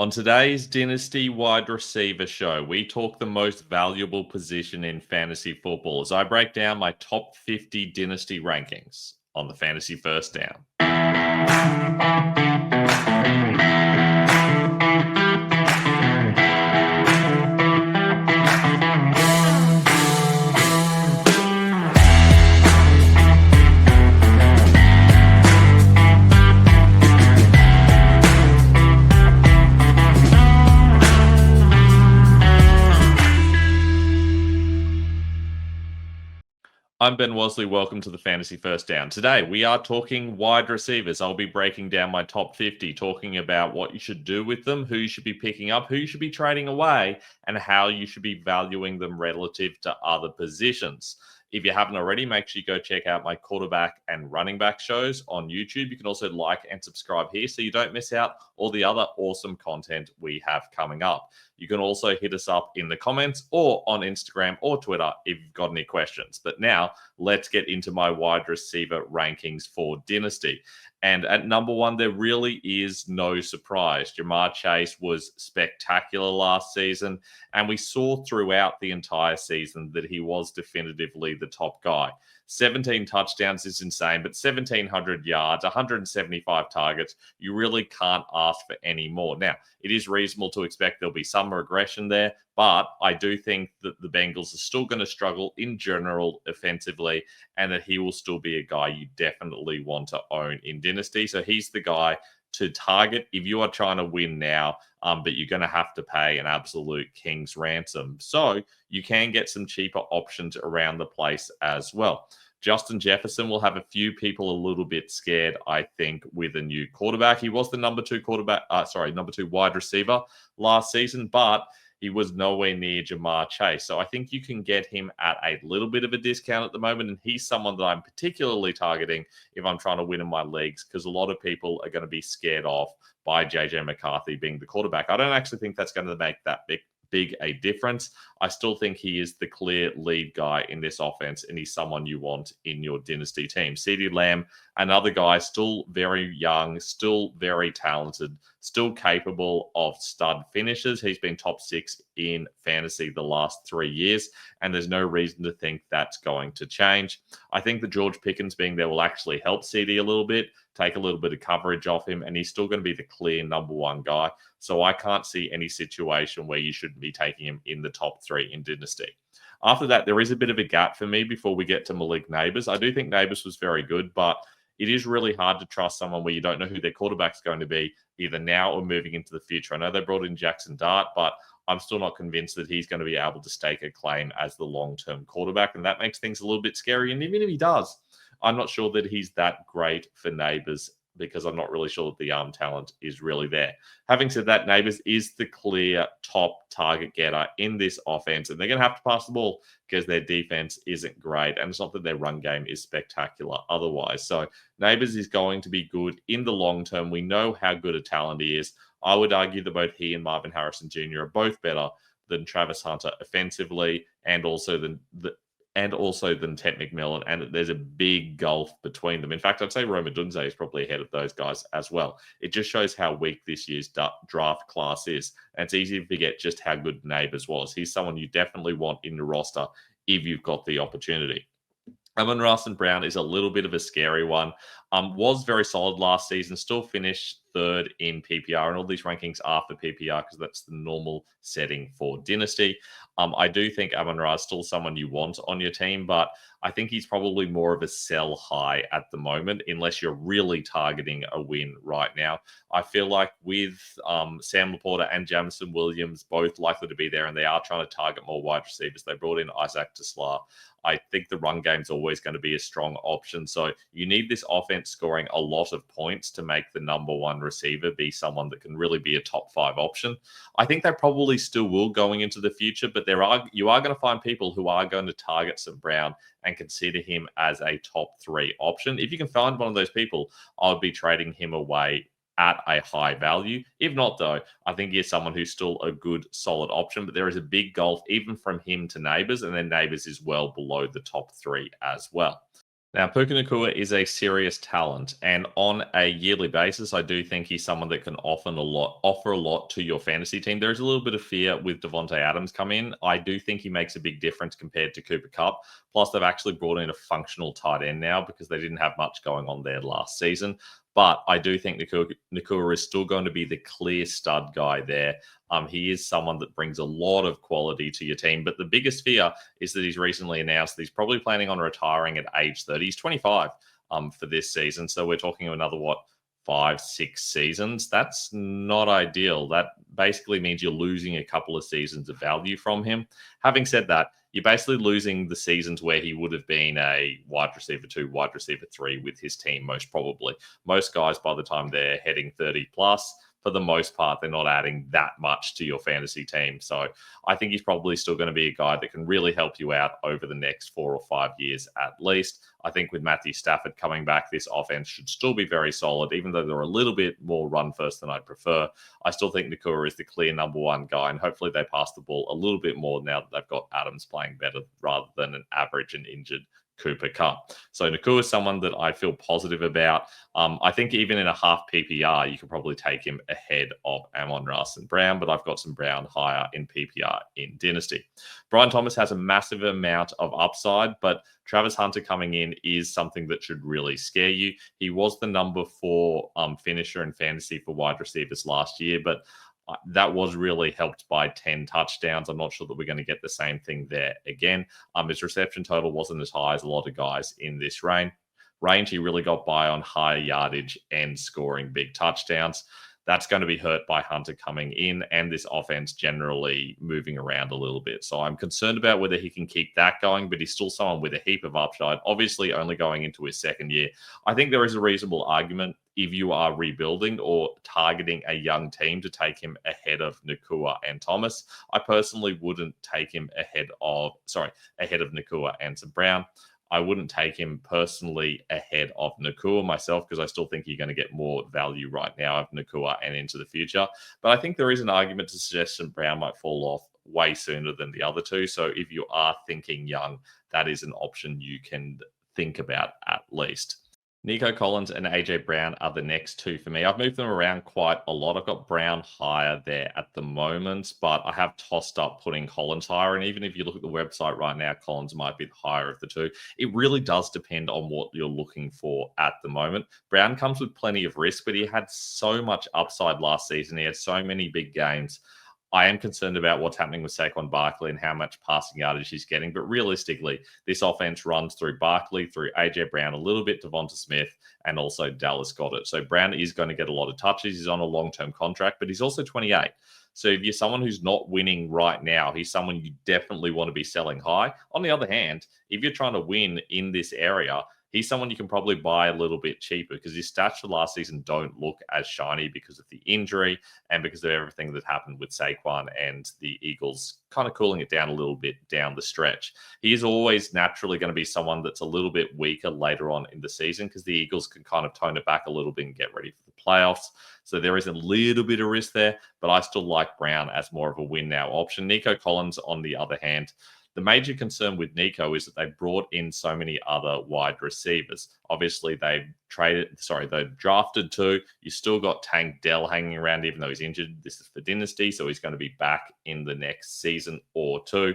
On today's Dynasty wide receiver show, we talk the most valuable position in fantasy football as I break down my top 50 Dynasty rankings on the Fantasy First Down. I'm Ben Wasley. Welcome to the Fantasy First Down. Today, we are talking wide receivers. I'll be breaking down my top 50, talking about what you should do with them, who you should be picking up, who you should be trading away, and how you should be valuing them relative to other positions. If you haven't already, make sure you go check out my quarterback and running back shows on YouTube. You can also like and subscribe here so you don't miss out all the other awesome content we have coming up. You can also hit us up in the comments or on Instagram or Twitter if you've got any questions. But now let's get into my wide receiver rankings for Dynasty. And at number one, there really is no surprise. Jamar Chase was spectacular last season, and we saw throughout the entire season that he was definitively the top guy. 17 touchdowns is insane, but 1,700 yards, 175 targets, you really can't ask for any more. Now, it is reasonable to expect there'll be some regression there, but I do think that the Bengals are still going to struggle in general offensively, and that he will still be a guy you definitely want to own in Dynasty. So he's the guy to target if you are trying to win now, but you're going to have to pay an absolute king's ransom. So you can get some cheaper options around the place as well. Justin Jefferson will have a few people a little bit scared, I think, with a new quarterback. He was the number two wide receiver last season, but he was nowhere near Jamar Chase. So I think you can get him at a little bit of a discount at the moment. And he's someone that I'm particularly targeting if I'm trying to win in my leagues, because a lot of people are going to be scared off by JJ McCarthy being the quarterback. I don't actually think that's going to make that big a difference. I still think he is the clear lead guy in this offense, and he's someone you want in your Dynasty team. CeeDee Lamb, another guy, still very young, still very talented, still capable of stud finishes. He's been top 6 in fantasy the last 3 years, and there's no reason to think that's going to change. I think the George Pickens being there will actually help CD a little bit, take a little bit of coverage off him, and he's still going to be the clear number one guy. So I can't see any situation where you shouldn't be taking him in the top 3 in Dynasty. After that, there is a bit of a gap for me before we get to Malik Neighbors. I do think Neighbors was very good, but it is really hard to trust someone where you don't know who their quarterback's going to be, either now or moving into the future. I know they brought in Jackson Dart, but I'm still not convinced that he's going to be able to stake a claim as the long-term quarterback, and that makes things a little bit scary. And even if he does, I'm not sure that he's that great for Neighbors, because I'm not really sure that the arm talent is really there. Having said that, Neighbors is the clear top target getter in this offense, and they're going to have to pass the ball because their defense isn't great, and it's not that their run game is spectacular otherwise. So Neighbors is going to be good in the long term. We know how good a talent he is. I would argue that both he and Marvin Harrison Jr. are both better than Travis Hunter offensively, and also than Ted McMillan, and there's a big gulf between them. In fact, I'd say Rome Odunze is probably ahead of those guys as well. It just shows how weak this year's draft class is, and it's easy to forget just how good Neighbors was. He's someone you definitely want in the roster if you've got the opportunity. Amon-Ra St. Brown is a little bit of a scary one. Was very solid last season, still finished 3rd in PPR, and all these rankings are for PPR because that's the normal setting for Dynasty. I do think Amon-Ra is still someone you want on your team, but I think he's probably more of a sell high at the moment, unless you're really targeting a win right now. I feel like with Sam Laporta and Jamison Williams both likely to be there, and they are trying to target more wide receivers. They brought in Isaac Tesla. I think the run game's always going to be a strong option. So you need this offense scoring a lot of points to make the number one receiver be someone that can really be a top 5 option. I think they probably still will going into the future, but you are going to find people who are going to target St. Brown and consider him as a top 3 option. If you can find one of those people, I would be trading him away at a high value. If not, though, I think he's someone who's still a good, solid option, but there is a big gulf even from him to Neighbors, and then Neighbors is well below the top 3 as well. Now, Puka Nakua is a serious talent, and on a yearly basis, I do think he's someone that can offer a lot to your fantasy team. There's a little bit of fear with Devontae Adams come in. I do think he makes a big difference compared to Cooper Cup. Plus, they've actually brought in a functional tight end now because they didn't have much going on there last season. But I do think Nakua is still going to be the clear stud guy there. He is someone that brings a lot of quality to your team. But the biggest fear is that he's recently announced that he's probably planning on retiring at age 30. He's 25 for this season. So we're talking another, 5, 6 seasons. That's not ideal. That basically means you're losing a couple of seasons of value from him. Having said that, you're basically losing the seasons where he would have been a wide receiver 2, wide receiver 3 with his team, most probably. Most guys, by the time they're heading 30 plus, for the most part, they're not adding that much to your fantasy team. So I think he's probably still going to be a guy that can really help you out over the next 4 or 5 years at least. I think with Matthew Stafford coming back, this offense should still be very solid, even though they're a little bit more run first than I'd prefer. I still think Nakua is the clear number one guy, and hopefully they pass the ball a little bit more now that they've got Adams playing better rather than an average and injured Cooper Cup. So Nakua is someone that I feel positive about. I think even in a half PPR, you could probably take him ahead of Amon-Ra St. Brown, but I've got some Brown higher in PPR in Dynasty. Brian Thomas has a massive amount of upside, but Travis Hunter coming in is something that should really scare you. He was the number 4 finisher in fantasy for wide receivers last year, but that was really helped by 10 touchdowns. I'm not sure that we're going to get the same thing there again. His reception total wasn't as high as a lot of guys in this range. He really got by on high yardage and scoring big touchdowns. That's going to be hurt by Hunter coming in and this offense generally moving around a little bit. So I'm concerned about whether he can keep that going, but he's still someone with a heap of upside, obviously only going into his second year. I think there is a reasonable argument if you are rebuilding or targeting a young team to take him ahead of Nakua and Thomas. I personally wouldn't take him ahead of Nakua and St. Brown. I wouldn't take him personally ahead of Nakua myself because I still think you're going to get more value right now of Nakua and into the future. But I think there is an argument to suggest St. Brown might fall off way sooner than the other two. So if you are thinking young, that is an option you can think about at least. Nico Collins and AJ Brown are the next two for me. I've moved them around quite a lot. I've got Brown higher there at the moment, but I have tossed up putting Collins higher. And even if you look at the website right now, Collins might be the higher of the two. It really does depend on what you're looking for at the moment. Brown comes with plenty of risk, but he had so much upside last season. He had so many big games. I am concerned about what's happening with Saquon Barkley and how much passing yardage he's getting. But realistically, this offense runs through Barkley, through AJ Brown, a little bit Devonta Smith, and also Dallas Goedert. So Brown is going to get a lot of touches. He's on a long-term contract, but he's also 28. So if you're someone who's not winning right now, he's someone you definitely want to be selling high. On the other hand, if you're trying to win in this area, he's someone you can probably buy a little bit cheaper because his stats for last season don't look as shiny because of the injury and because of everything that happened with Saquon and the Eagles kind of cooling it down a little bit down the stretch. He is always naturally going to be someone that's a little bit weaker later on in the season because the Eagles can kind of tone it back a little bit and get ready for the playoffs. So there is a little bit of risk there, but I still like Brown as more of a win now option. Nico Collins, on the other hand, the major concern with Nico is that they brought in so many other wide receivers. Obviously, they drafted 2. You still got Tank Dell hanging around, even though he's injured. This is for Dynasty, so he's going to be back in the next season or 2.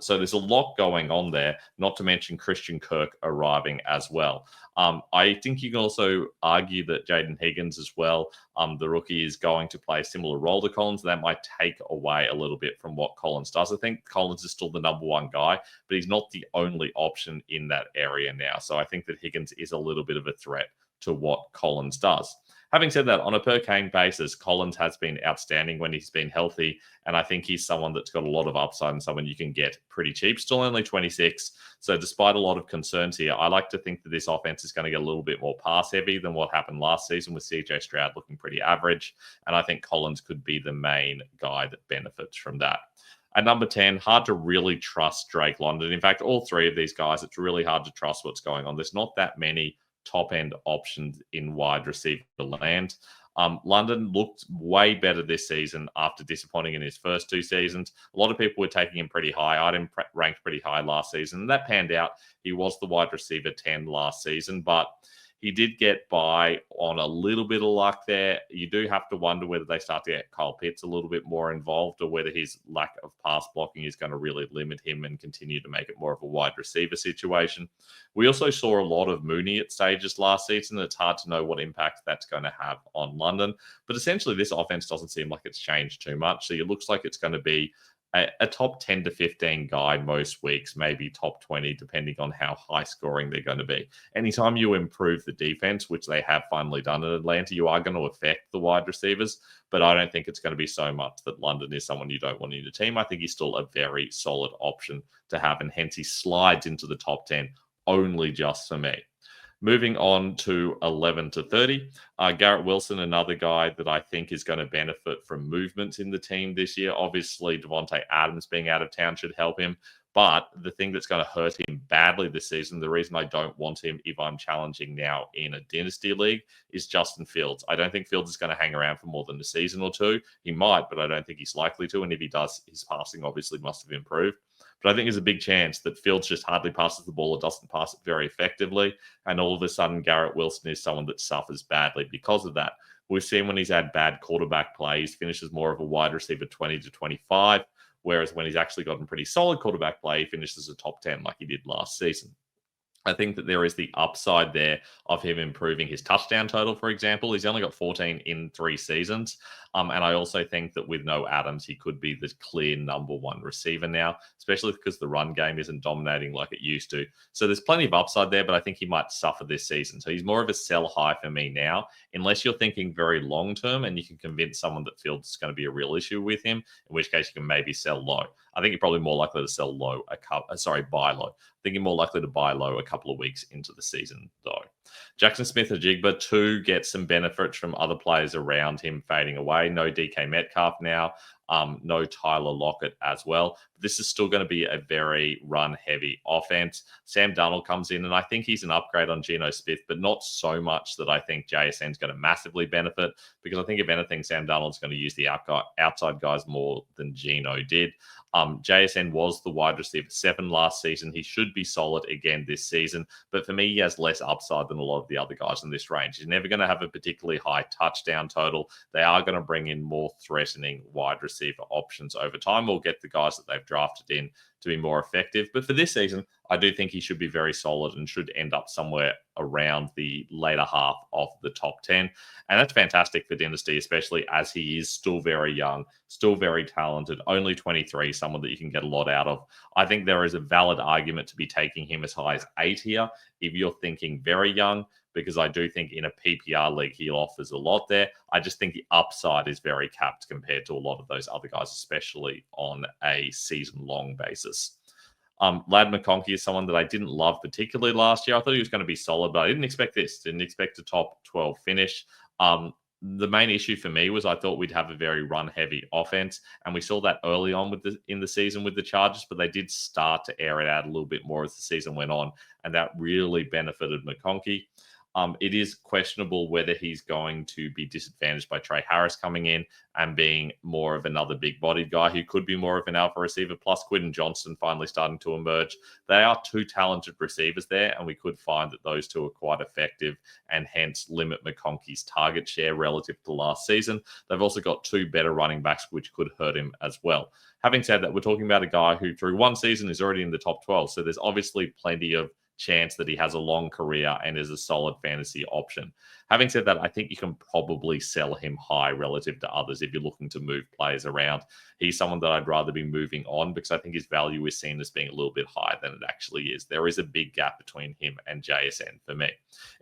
So there's a lot going on there, not to mention Christian Kirk arriving as well. I think you can also argue that Jaden Higgins as well, the rookie, is going to play a similar role to Collins. That might take away a little bit from what Collins does. I think Collins is still the number one guy, but he's not the only option in that area now. So I think that Higgins is a little bit of a threat to what Collins does. Having said that, on a per game basis, Collins has been outstanding when he's been healthy, and I think he's someone that's got a lot of upside and someone you can get pretty cheap. Still only 26, so despite a lot of concerns here, I like to think that this offense is going to get a little bit more pass-heavy than what happened last season with CJ Stroud looking pretty average, and I think Collins could be the main guy that benefits from that. At number 10, hard to really trust Drake London. In fact, all three of these guys, it's really hard to trust what's going on. There's not that many top-end options in wide receiver land. London looked way better this season after disappointing in his first 2 seasons. A lot of people were taking him pretty high. I had him ranked pretty high last season, and that panned out. He was the wide receiver 10 last season, but he did get by on a little bit of luck there. You do have to wonder whether they start to get Kyle Pitts a little bit more involved, or whether his lack of pass blocking is going to really limit him and continue to make it more of a wide receiver situation. We also saw a lot of Mooney at stages last season. It's hard to know what impact that's going to have on London. But essentially, this offense doesn't seem like it's changed too much. So it looks like it's going to be a top 10 to 15 guy most weeks, maybe top 20, depending on how high scoring they're going to be. Anytime you improve the defense, which they have finally done in Atlanta, you are going to affect the wide receivers. But I don't think it's going to be so much that London is someone you don't want in your team. I think he's still a very solid option to have, and hence he slides into the top 10 only just for me. Moving on to 11 to 30, Garrett Wilson, another guy that I think is going to benefit from movements in the team this year. Obviously, Devontae Adams being out of town should help him. But the thing that's going to hurt him badly this season, the reason I don't want him if I'm challenging now in a Dynasty league, is Justin Fields. I don't think Fields is going to hang around for more than a season or two. He might, but I don't think he's likely to. And if he does, his passing obviously must have improved. But I think there's a big chance that Fields just hardly passes the ball or doesn't pass it very effectively. And all of a sudden, Garrett Wilson is someone that suffers badly because of that. We've seen when he's had bad quarterback play, he finishes more of a wide receiver 20 to 25. Whereas when he's actually gotten pretty solid quarterback play, he finishes a top 10 like he did last season. I think that there is the upside there of him improving his touchdown total, for example. He's only got 14 in 3 seasons. And I also think that with no Adams, he could be the clear number 1 receiver now, especially because the run game isn't dominating like it used to. So there's plenty of upside there, but I think he might suffer this season. So he's more of a sell high for me now, unless you're thinking very long term and you can convince someone that Fields is going to be a real issue with him, in which case you can maybe sell low. I think you're probably more likely to sell low, buy low. I think you're more likely to buy low a couple of weeks into the season, though. Jackson Smith-Njigba, too, gets some benefits from other players around him fading away. No DK Metcalf now. No Tyler Lockett as well. But this is still going to be a very run-heavy offense. Sam Darnold comes in, and I think he's an upgrade on Geno Smith, but not so much that I think JSN is going to massively benefit, because I think, if anything, Sam Darnold's going to use the outside guys more than Geno did. JSN was the wide receiver 7 last season. He should be solid again this season, but for me, he has less upside than a lot of the other guys in this range. He's never going to have a particularly high touchdown total. They are going to bring in more threatening wide receiver options over time. We'll get the guys that they've drafted in to be more effective. But for this season, I do think he should be very solid and should end up somewhere around the later half of the top 10. And that's fantastic for Dynasty, especially as he is still very young, still very talented, only 23, someone that you can get a lot out of. I think there is a valid argument to be taking him as high as 8 here if you're thinking very young, because I do think in a PPR league, he offers a lot there. I just think the upside is very capped compared to a lot of those other guys, especially on a season-long basis. Lad McConkey is someone that I didn't love particularly last year. I thought he was going to be solid, but I didn't expect this. Didn't expect a top 12 finish. The main issue for me was I thought we'd have a very run-heavy offense, and we saw that early on in the season with the Chargers, but they did start to air it out a little bit more as the season went on, and that really benefited McConkey. It is questionable whether he's going to be disadvantaged by Trey Harris coming in and being more of another big-bodied guy who could be more of an alpha receiver, plus Quentin Johnston finally starting to emerge. They are 2 talented receivers there, and we could find that those 2 are quite effective and hence limit McConkey's target share relative to last season. They've also got 2 better running backs, which could hurt him as well. Having said that, we're talking about a guy who through 1 season is already in the top 12, so there's obviously plenty of chance that he has a long career and is a solid fantasy option. Having said that, I think you can probably sell him high relative to others if you're looking to move players around. He's someone that I'd rather be moving on because I think his value is seen as being a little bit higher than it actually is. There is a big gap between him and JSN for me.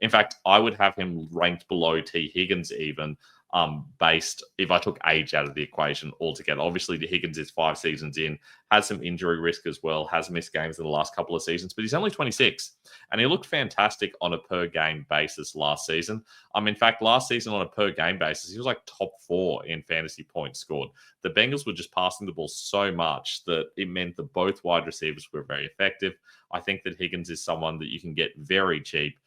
In fact, I would have him ranked below T. Higgins even, based if I took age out of the equation altogether. Obviously, Higgins is 5 seasons in, has some injury risk as well, has missed games in the last couple of seasons, but he's only 26, and he looked fantastic on a per-game basis last season. In fact, last season on a per-game basis, he was like top 4 in fantasy points scored. The Bengals were just passing the ball so much that it meant that both wide receivers were very effective. I think that Higgins is someone that you can get very cheap.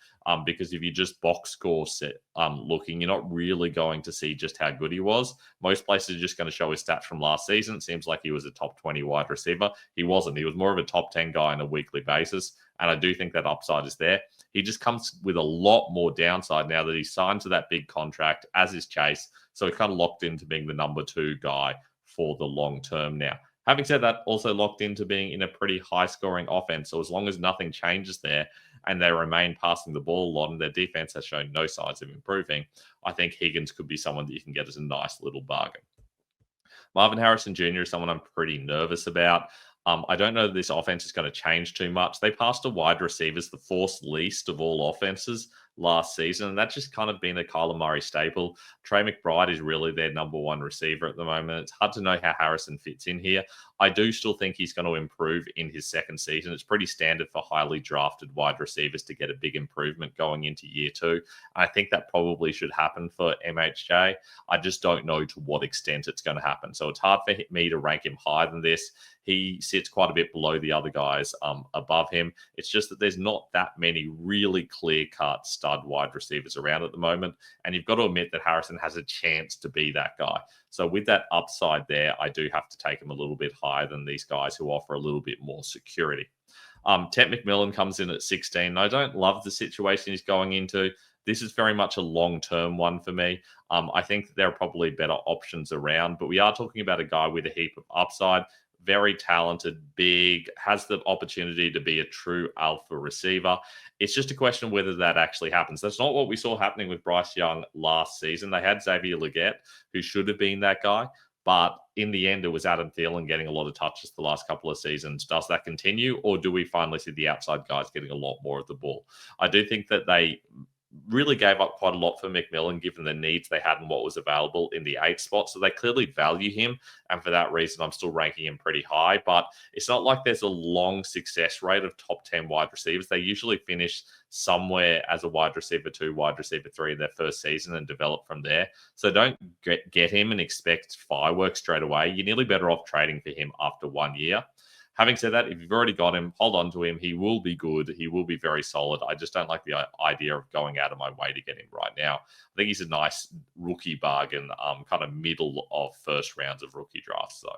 because if you just box score set looking, you're not really going to see just how good he was. Most places are just going to show his stats from last season. It seems like he was a top 20 wide receiver. He wasn't. He was more of a top 10 guy on a weekly basis, and I do think that upside is there. He just comes with a lot more downside now that he's signed to that big contract, as is Chase. So he's kind of locked into being the number 2 guy for the long term now. Having said that, also locked into being in a pretty high-scoring offense. So as long as nothing changes there and they remain passing the ball a lot and their defense has shown no signs of improving, I think Higgins could be someone that you can get as a nice little bargain. Marvin Harrison Jr. is someone I'm pretty nervous about. I don't know that this offense is going to change too much. They passed to wide receivers the 4th least of all offenses last season, and that's just kind of been a Kyler Murray staple. Trey McBride is really their number 1 receiver at the moment. It's hard to know how Harrison fits in here. I do still think he's going to improve in his second season. It's pretty standard for highly drafted wide receivers to get a big improvement going into year 2. I think that probably should happen for MHJ. I just don't know to what extent it's going to happen. So it's hard for me to rank him higher than this. He sits quite a bit below the other guys above him. It's just that there's not that many really clear-cut stud wide receivers around at the moment. And you've got to admit that Harrison has a chance to be that guy. So with that upside there, I do have to take him a little bit higher than these guys who offer a little bit more security. Ted McMillan comes in at 16. I don't love the situation he's going into. This is very much a long-term one for me. I think that there are probably better options around, but we are talking about a guy with a heap of upside, very talented, big, has the opportunity to be a true alpha receiver. It's just a question of whether that actually happens. That's not what we saw happening with Bryce Young last season. They had Xavier Legette, who should have been that guy. But in the end, it was Adam Thielen getting a lot of touches the last couple of seasons. Does that continue, or do we finally see the outside guys getting a lot more of the ball? I do think that they really gave up quite a lot for McMillan, given the needs they had and what was available in the 8 spot. So they clearly value him. And for that reason, I'm still ranking him pretty high. But it's not like there's a long success rate of top 10 wide receivers. They usually finish somewhere as a wide receiver 2, wide receiver 3 in their first season and develop from there. So don't get him and expect fireworks straight away. You're nearly better off trading for him after 1 year. Having said that, if you've already got him, hold on to him. He will be good. He will be very solid. I just don't like the idea of going out of my way to get him right now. I think he's a nice rookie bargain, kind of middle of first rounds of rookie drafts, though.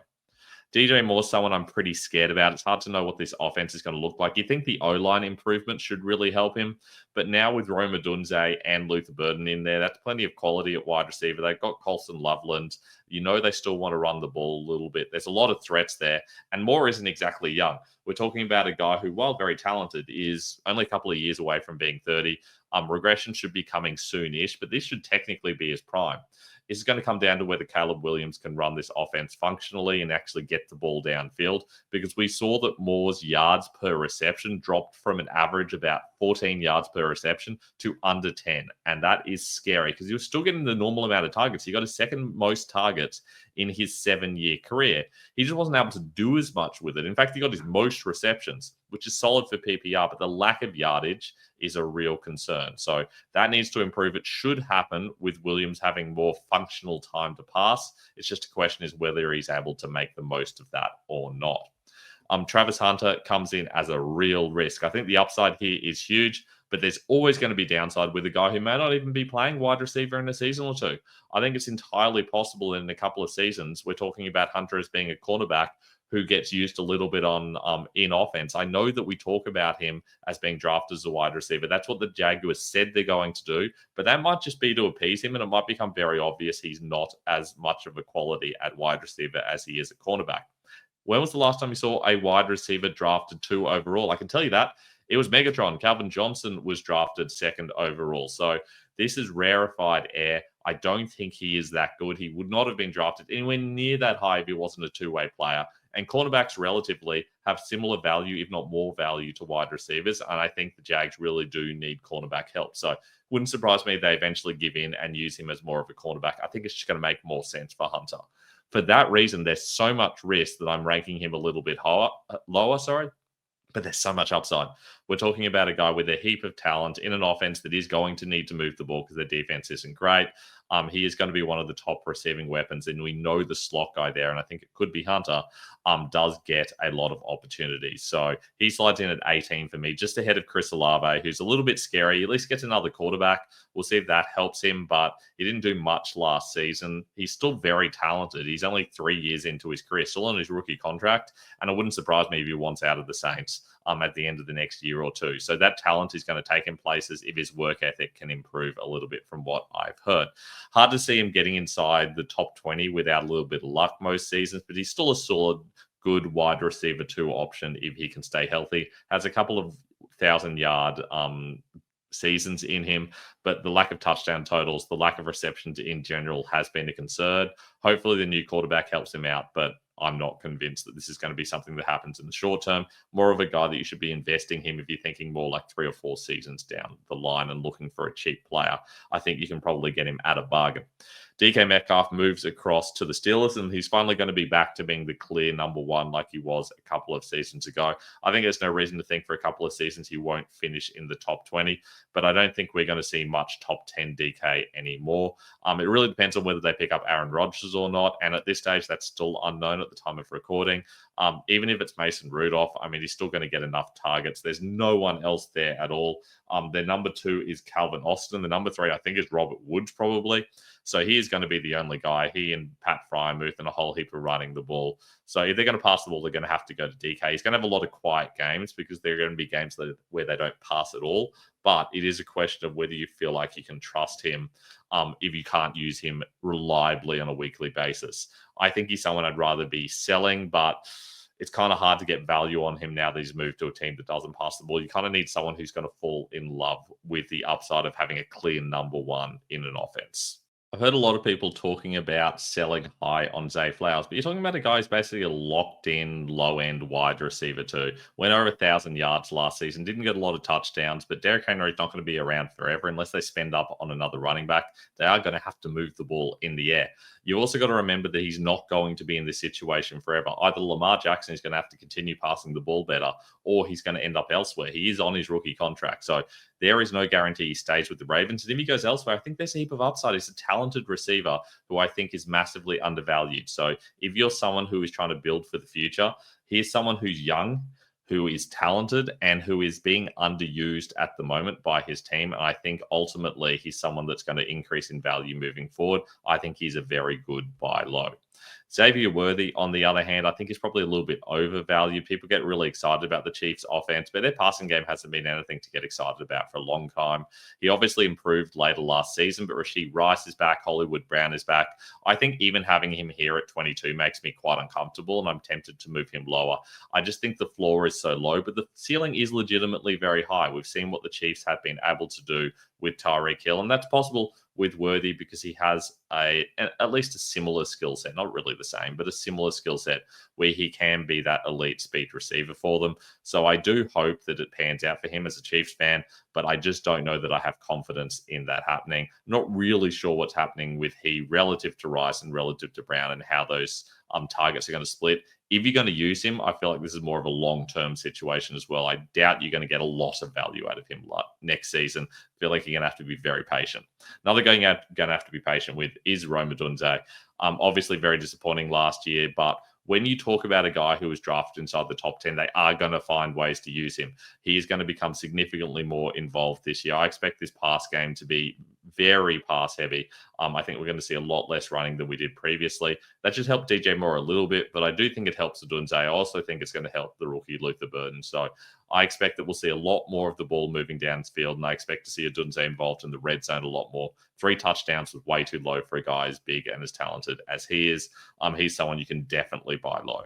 DJ Moore's someone I'm pretty scared about. It's hard to know what this offense is going to look like. You think the O-line improvement should really help him, but now with Rome Odunze and Luther Burden in there, that's plenty of quality at wide receiver. They've got Colson Loveland. You know they still want to run the ball a little bit. There's a lot of threats there, and Moore isn't exactly young. We're talking about a guy who, while very talented, is only a couple of years away from being 30. Regression should be coming soon-ish, but this should technically be his prime. It's going to come down to whether Caleb Williams can run this offense functionally and actually get the ball downfield, because we saw that Moore's yards per reception dropped from an average about 14 yards per reception to under 10. And that is scary because he was still getting the normal amount of targets. He got his second most targets in his 7-year career. He just wasn't able to do as much with it. In fact, he got his most receptions, which is solid for PPR, but the lack of yardage is a real concern. So that needs to improve. It should happen with Williams having more functional time to pass. It's just a question is whether he's able to make the most of that or not. Travis Hunter comes in as a real risk. I think the upside here is huge, but there's always going to be downside with a guy who may not even be playing wide receiver in a season or two. I think it's entirely possible in a couple of seasons. We're talking about Hunter as being a cornerback who gets used a little bit on in offense. I know that we talk about him as being drafted as a wide receiver. That's what the Jaguars said they're going to do, but that might just be to appease him, and it might become very obvious he's not as much of a quality at wide receiver as he is a cornerback. When was the last time you saw a wide receiver drafted 2 overall? I can tell you that. It was Megatron. Calvin Johnson was drafted 2nd overall. So this is rarefied air. I don't think he is that good. He would not have been drafted anywhere near that high if he wasn't a two-way player. And cornerbacks relatively have similar value, if not more value, to wide receivers. And I think the Jags really do need cornerback help. So wouldn't surprise me if they eventually give in and use him as more of a cornerback. I think it's just going to make more sense for Hunter. For that reason, there's so much risk that I'm ranking him a little bit lower, but there's so much upside. We're talking about a guy with a heap of talent in an offense that is going to need to move the ball because their defense isn't great. He is going to be one of the top receiving weapons, and we know the slot guy there, and I think it could be Hunter, does get a lot of opportunities. So he slides in at 18 for me, just ahead of Chris Olave, who's a little bit scary. He at least gets another quarterback. We'll see if that helps him, but he didn't do much last season. He's still very talented. He's only 3 years into his career, still on his rookie contract, and it wouldn't surprise me if he wants out of the Saints at the end of the next year or two. So that talent is going to take him places if his work ethic can improve a little bit from what I've heard. Hard to see him getting inside the top 20 without a little bit of luck most seasons, but he's still a solid, good wide receiver 2 option if he can stay healthy. Has a couple of 1,000-yard seasons in him, but the lack of touchdown totals, the lack of receptions in general has been a concern. Hopefully the new quarterback helps him out, but I'm not convinced that this is going to be something that happens in the short term. More of a guy that you should be investing him if you're thinking more like 3 or 4 seasons down the line and looking for a cheap player. I think you can probably get him at a bargain. DK Metcalf moves across to the Steelers, and he's finally going to be back to being the clear number 1 like he was a couple of seasons ago. I think there's no reason to think for a couple of seasons he won't finish in the top 20, but I don't think we're going to see much top 10 DK anymore. It really depends on whether they pick up Aaron Rodgers or not, and at this stage, that's still unknown at the time of recording. Even if it's Mason Rudolph, I mean, he's still going to get enough targets. There's no one else there at all. Their number 2 is Calvin Austin. The number 3, I think, is Robert Woods, probably. So he is going to be the only guy. He and Pat Frymuth and a whole heap of running the ball. So if they're going to pass the ball, they're going to have to go to DK. He's going to have a lot of quiet games because there are going to be games where they don't pass at all. But it is a question of whether you feel like you can trust him if you can't use him reliably on a weekly basis. I think he's someone I'd rather be selling, but it's kind of hard to get value on him now that he's moved to a team that doesn't pass the ball. You kind of need someone who's going to fall in love with the upside of having a clear number 1 in an offense. I've heard a lot of people talking about selling high on Zay Flowers, but you're talking about a guy who's basically a locked-in, low-end wide receiver too. Went over 1,000 yards last season, didn't get a lot of touchdowns, but Derrick Henry's not going to be around forever unless they spend up on another running back. They are going to have to move the ball in the air. You also got to remember that he's not going to be in this situation forever. Either Lamar Jackson is going to have to continue passing the ball better, or he's going to end up elsewhere. He is on his rookie contract, so there is no guarantee he stays with the Ravens. And if he goes elsewhere, I think there's a heap of upside. He's a talented receiver who I think is massively undervalued. So if you're someone who is trying to build for the future, here's someone who's young, who is talented, and who is being underused at the moment by his team. And I think ultimately he's someone that's going to increase in value moving forward. I think he's a very good buy low. Xavier Worthy, on the other hand, I think is probably a little bit overvalued. People get really excited about the Chiefs' offense, but their passing game hasn't been anything to get excited about for a long time. He obviously improved later last season, but Rashee Rice is back, Hollywood Brown is back. I think even having him here at 22 makes me quite uncomfortable, and I'm tempted to move him lower. I just think the floor is so low, but the ceiling is legitimately very high. We've seen what the Chiefs have been able to do with Tyreek Hill, and that's possible with Worthy because he has at least a similar skill set, not really the same, but a similar skill set where he can be that elite speed receiver for them. So I do hope that it pans out for him as a Chiefs fan, but I just don't know that I have confidence in that happening. Not really sure what's happening with he relative to Rice and relative to Brown and how those targets are going to split. If you're going to use him, I feel like this is more of a long-term situation as well. I doubt you're going to get a lot of value out of him next season. I feel like you're going to have to be very patient. Another guy you're going to have to be patient with is Rome Odunze. Obviously very disappointing last year, but when you talk about a guy who was drafted inside the top 10, they are going to find ways to use him. He is going to become significantly more involved this year. I expect this pass game to be very pass heavy. I think we're going to see a lot less running than we did previously. That should help DJ Moore a little bit, but I do think it helps Odunze. I also think it's going to help the rookie Luther Burden. So I expect that we'll see a lot more of the ball moving downfield, and I expect to see Odunze involved in the red zone a lot more. 3 touchdowns was way too low for a guy as big and as talented as he is. He's someone you can definitely buy low.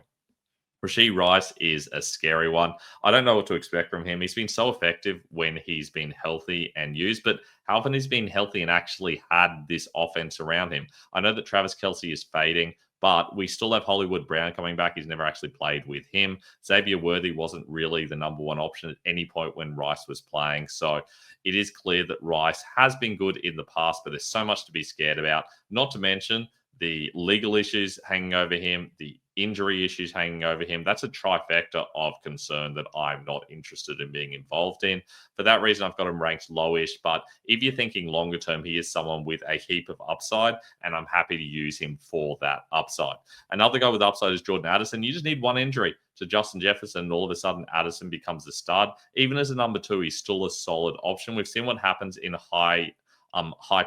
Rashee Rice is a scary one. I don't know what to expect from him. He's been so effective when he's been healthy and used, but how often he's been healthy and actually had this offense around him? I know that Travis Kelce is fading, but we still have Hollywood Brown coming back. He's never actually played with him. Xavier Worthy wasn't really the number 1 option at any point when Rice was playing. So it is clear that Rice has been good in the past, but there's so much to be scared about. Not to mention the legal issues hanging over him, the injury issues hanging over him. That's a trifecta of concern that I'm not interested in being involved in. For that reason, I've got him ranked lowish. But if you're thinking longer term, he is someone with a heap of upside, and I'm happy to use him for that upside. Another guy with upside is Jordan Addison. You just need one injury to Justin Jefferson, and all of a sudden Addison becomes a stud. Even as a number two, he's still a solid option. We've seen what happens in high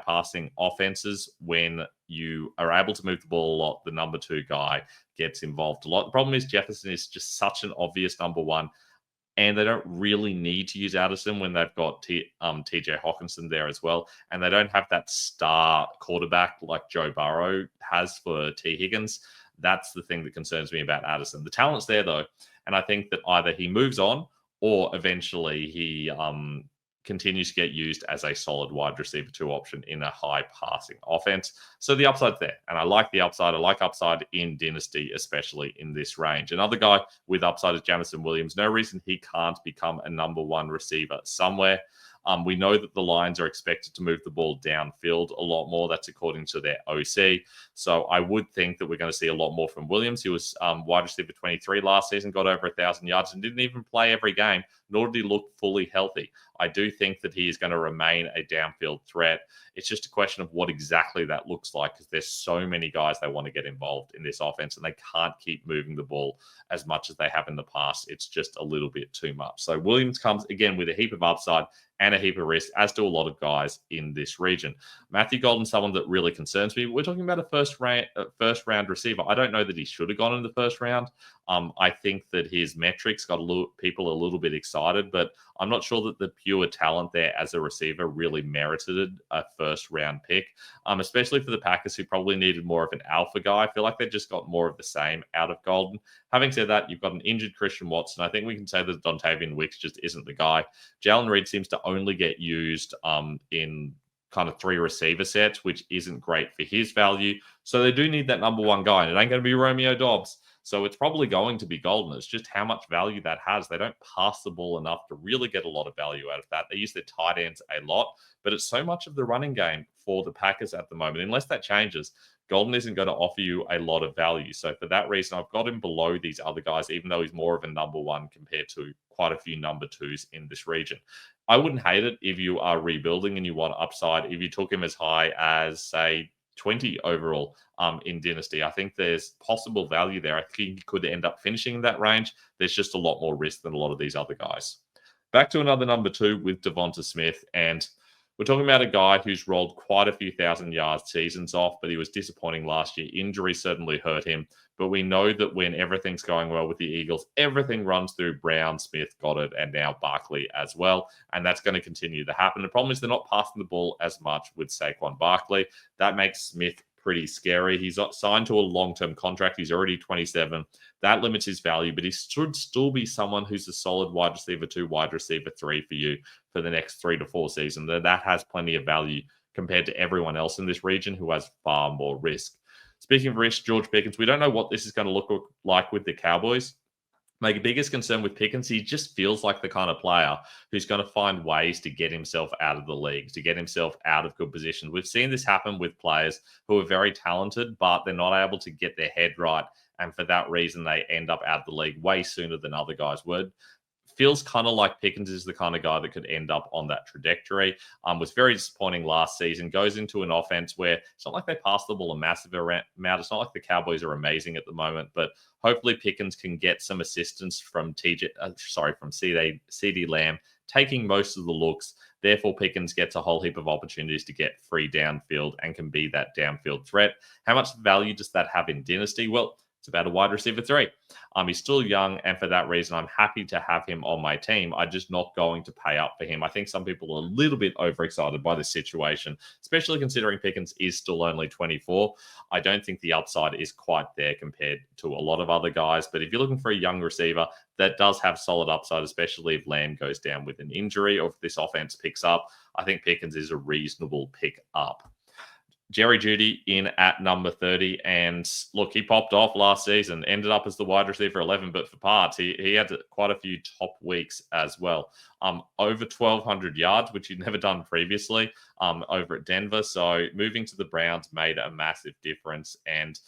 passing offenses when you are able to move the ball a lot. The number two guy gets involved a lot. The problem is Jefferson is just such an obvious number one, and they don't really need to use Addison when they've got TJ Hawkinson there as well. And they don't have that star quarterback like Joe Burrow has for T. Higgins. That's the thing that concerns me about Addison. The talent's there, though, and I think that either he moves on or eventually he continues to get used as a solid wide receiver 2 option in a high passing offense. So the upside's there, and I like the upside. I like upside in Dynasty, especially in this range. Another guy with upside is Jameson Williams. No reason he can't become a number one receiver somewhere. We know that the Lions are expected to move the ball downfield a lot more. That's according to their OC. So I would think that we're going to see a lot more from Williams. He was wide receiver 23 last season, got over 1,000 yards and didn't even play every game, nor did he look fully healthy. I do think that he is going to remain a downfield threat. It's just a question of what exactly that looks like, because there's so many guys that want to get involved in this offense and they can't keep moving the ball as much as they have in the past. It's just a little bit too much. So Williams comes again with a heap of upside and a heap of risk, as do a lot of guys in this region. Matthew Golden's someone that really concerns me. We're talking about a first round receiver. I don't know that he should have gone in the first round. I think that his metrics got people a little bit excited, but I'm not sure that the pure talent there as a receiver really merited a first round pick, especially for the Packers, who probably needed more of an alpha guy. I feel like they just got more of the same out of Golden. Having said that, you've got an injured Christian Watson. I think we can say that Dontavian Wicks just isn't the guy. Jalen Reed seems to only get used in kind of 3 receiver sets, which isn't great for his value. So they do need that number one guy, and it ain't going to be Romeo Dobbs. So it's probably going to be Golden. It's just how much value that has. They don't pass the ball enough to really get a lot of value out of that. They use their tight ends a lot, but it's so much of the running game for the Packers at the moment. Unless that changes, Golden isn't going to offer you a lot of value. So for that reason, I've got him below these other guys, even though he's more of a number one compared to quite a few number twos in this region. I wouldn't hate it if you are rebuilding and you want upside. If you took him as high as, say, 20 overall in Dynasty, I think there's possible value there. I think he could end up finishing in that range. There's just a lot more risk than a lot of these other guys. Back to another number 2 with Devonta Smith, and we're talking about a guy who's rolled quite a few thousand-yard seasons off, but he was disappointing last year. Injury certainly hurt him, but we know that when everything's going well with the Eagles, everything runs through Brown, Smith, Goddard, and now Barkley as well, and that's going to continue to happen. The problem is they're not passing the ball as much with Saquon Barkley. That makes Smith pretty scary. He's signed to a long-term contract. He's already 27. That limits his value, but he should still be someone who's a solid wide receiver 2, wide receiver 3 for you for the next 3 to 4 seasons. That has plenty of value compared to everyone else in this region who has far more risk. Speaking of risk, George Pickens, we don't know what this is going to look like with the Cowboys. My biggest concern with Pickens, he just feels like the kind of player who's going to find ways to get himself out of the league, to get himself out of good positions. We've seen this happen with players who are very talented, but they're not able to get their head right. And for that reason, they end up out of the league way sooner than other guys would. Feels kind of like Pickens is the kind of guy that could end up on that trajectory. Was very disappointing last season. Goes into an offense where it's not like they pass the ball a massive amount. It's not like the Cowboys are amazing at the moment, but hopefully Pickens can get some assistance from CD Lamb taking most of the looks. Therefore, Pickens gets a whole heap of opportunities to get free downfield and can be that downfield threat. How much value does that have in Dynasty? Well, it's about a wide receiver 3. He's still young, and for that reason, I'm happy to have him on my team. I'm just not going to pay up for him. I think some people are a little bit overexcited by this situation, especially considering Pickens is still only 24. I don't think the upside is quite there compared to a lot of other guys, but if you're looking for a young receiver that does have solid upside, especially if Lamb goes down with an injury or if this offense picks up, I think Pickens is a reasonable pick up. Jerry Jeudy in at number 30. And look, he popped off last season, ended up as the wide receiver 11, but for parts, he had quite a few top weeks as well. Over 1,200 yards, which he'd never done previously over at Denver. So moving to the Browns made a massive difference. And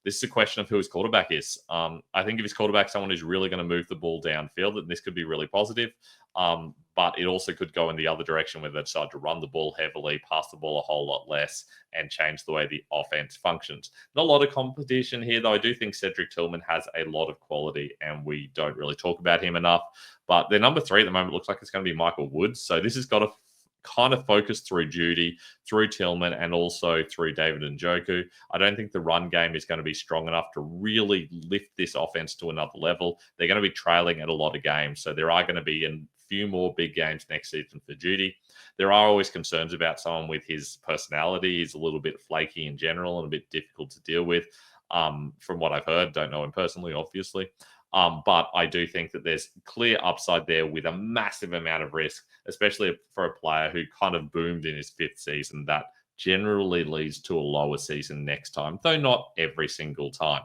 This is a question of who his quarterback is. I think if his quarterback is someone who's really going to move the ball downfield, then this could be really positive. But it also could go in the other direction where they decide to run the ball heavily, pass the ball a whole lot less, and change the way the offense functions. Not a lot of competition here, though. I do think Cedric Tillman has a lot of quality, and we don't really talk about him enough. But their number 3 at the moment looks like it's going to be Michael Woods. So this has got to kind of focus through Judy, through Tillman, and also through David Njoku. I don't think the run game is going to be strong enough to really lift this offense to another level. They're going to be trailing at a lot of games, so there are going to be a few more big games next season for Judy. There are always concerns about someone with his personality. He's a little bit flaky in general and a bit difficult to deal with. From what I've heard, don't know him personally, obviously. But I do think that there's clear upside there with a massive amount of risk, especially for a player who kind of boomed in his 5th season. That generally leads to a lower season next time, though not every single time.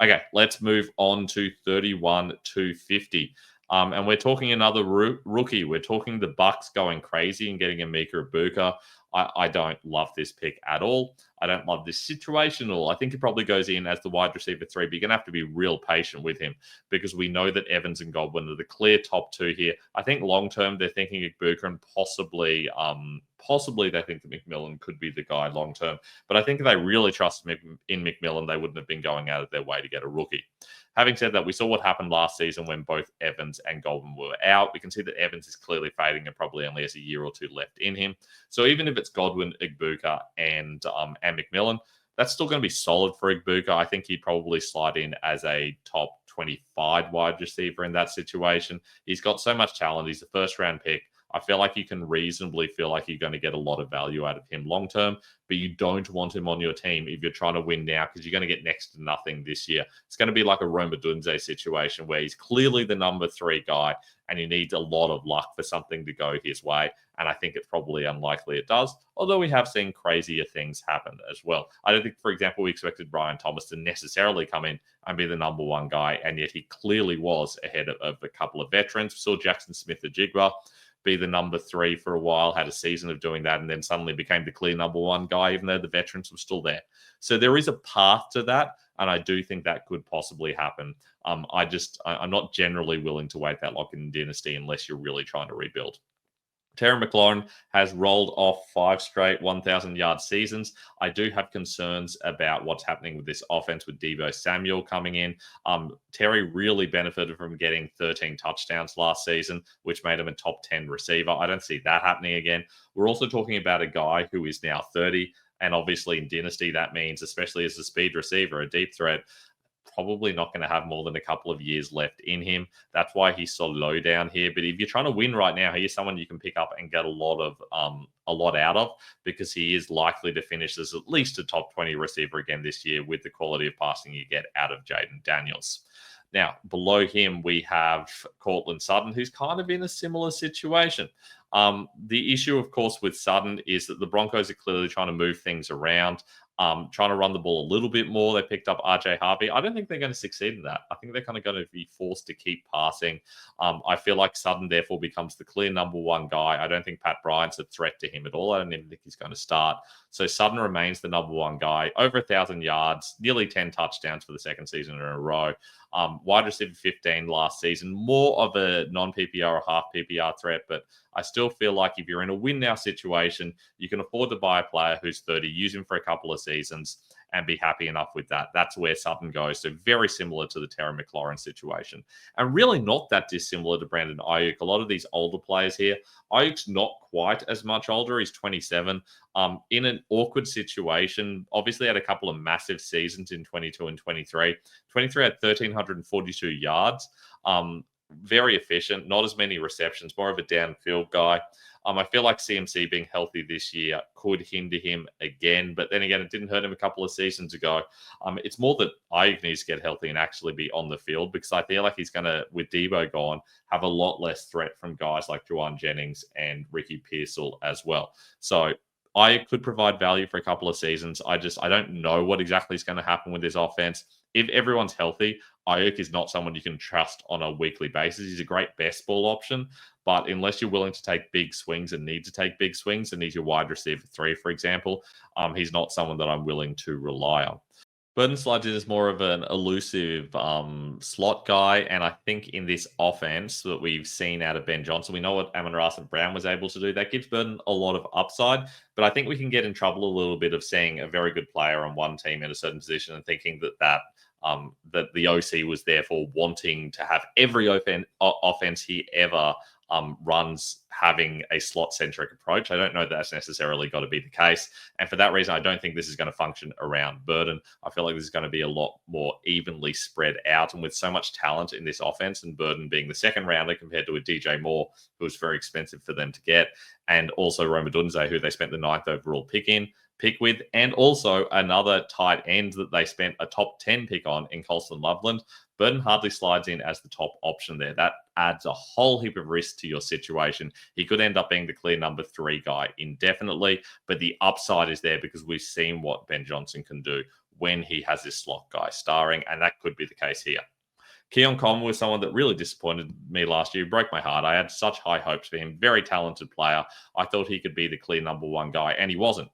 Okay, let's move on to 31-50. And we're talking another rookie. We're talking the Bucks going crazy and getting Emeka Egbuka. I don't love this pick at all. I don't love this situation at all. I think he probably goes in as the wide receiver 3, but you're going to have to be real patient with him because we know that Evans and Godwin are the clear top 2 here. I think long-term they're thinking Egbuka and possibly they think that McMillan could be the guy long-term. But I think if they really trust in McMillan, they wouldn't have been going out of their way to get a rookie. Having said that, we saw what happened last season when both Evans and Godwin were out. We can see that Evans is clearly fading and probably only has a year or 2 left in him. So even if it's Godwin, Egbuka, and McMillan, that's still going to be solid for Egbuka. I think he'd probably slide in as a top 25 wide receiver in that situation. He's got so much talent. He's a first-round pick. I feel like you can reasonably feel like you're going to get a lot of value out of him long term, but you don't want him on your team if you're trying to win now because you're going to get next to nothing this year. It's going to be like a Roma Dunze situation where he's clearly the number 3 guy and he needs a lot of luck for something to go his way. And I think it's probably unlikely it does, although we have seen crazier things happen as well. I don't think, for example, we expected Brian Thomas to necessarily come in and be the number 1 guy, and yet he clearly was ahead of a couple of veterans. We saw Jackson Smith-Njigba be the number 3 for a while, had a season of doing that, and then suddenly became the clear number 1 guy, even though the veterans were still there. So there is a path to that, and I do think that could possibly happen. I'm not generally willing to wait that long in Dynasty unless you're really trying to rebuild. Terry McLaurin has rolled off 5 straight 1,000-yard seasons. I do have concerns about what's happening with this offense with Deebo Samuel coming in. Terry really benefited from getting 13 touchdowns last season, which made him a top 10 receiver. I don't see that happening again. We're also talking about a guy who is now 30, and obviously in Dynasty, that means, especially as a speed receiver, a deep threat, probably not going to have more than a couple of years left in him. That's why he's so low down here. But if you're trying to win right now, he's someone you can pick up and get a lot out of because he is likely to finish as at least a top 20 receiver again this year with the quality of passing you get out of Jaden Daniels. Now, below him, we have Courtland Sutton, who's kind of in a similar situation. The issue, of course, with Sutton is that the Broncos are clearly trying to move things around, trying to run the ball a little bit more. They picked up RJ Harvey. I don't think they're going to succeed in that. I think they're kind of going to be forced to keep passing. I feel like Sutton, therefore, becomes the clear number 1 guy. I don't think Pat Bryant's a threat to him at all. I don't even think he's going to start. So Sutton remains the number 1 guy, over 1,000 yards, nearly 10 touchdowns for the 2nd season in a row. Wide receiver 15 last season, more of a non-PPR or half PPR threat, but I still feel like if you're in a win now situation, you can afford to buy a player who's 30, use him for a couple of seasons and be happy enough with that. That's where Sutton goes. So very similar to the Terry McLaurin situation. And really not that dissimilar to Brandon Ayuk. A lot of these older players here, Ayuk's not quite as much older. He's 27. In an awkward situation, obviously had a couple of massive seasons in 22 and 23. 23 had 1,342 yards. Very efficient, not as many receptions, more of a downfield guy. I feel like CMC being healthy this year could hinder him again, but then again, it didn't hurt him a couple of seasons ago. It's more that Ayuk needs to get healthy and actually be on the field because I feel like he's going to, with Deebo gone, have a lot less threat from guys like Juwan Jennings and Ricky Pearsall as well. So Ayuk could provide value for a couple of seasons. I don't know what exactly is going to happen with this offense. If everyone's healthy, Ayuk is not someone you can trust on a weekly basis. He's a great best ball option, but unless you're willing to take big swings and need to take big swings and he's your wide receiver 3, for example, he's not someone that I'm willing to rely on. Burton slides in as more of an elusive slot guy, and I think in this offense that we've seen out of Ben Johnson, we know what Amon-Ra St. Brown was able to do. That gives Burton a lot of upside, but I think we can get in trouble a little bit of seeing a very good player on one team in a certain position and thinking that the OC was therefore wanting to have every offense he ever runs having a slot-centric approach. I don't know that's necessarily got to be the case. And for that reason, I don't think this is going to function around Burton. I feel like this is going to be a lot more evenly spread out. And with so much talent in this offense, and Burton being the second rounder compared to a DJ Moore, who was very expensive for them to get, and also Roma Dunze, who they spent the 9th overall pick with, and also another tight end that they spent a top 10 pick on in Colston Loveland. Burton hardly slides in as the top option there. That adds a whole heap of risk to your situation. He could end up being the clear number 3 guy indefinitely, but the upside is there because we've seen what Ben Johnson can do when he has this slot guy starring, and that could be the case here. Keon Coleman was someone that really disappointed me last year. He broke my heart. I had such high hopes for him. Very talented player. I thought he could be the clear number 1 guy, and he wasn't.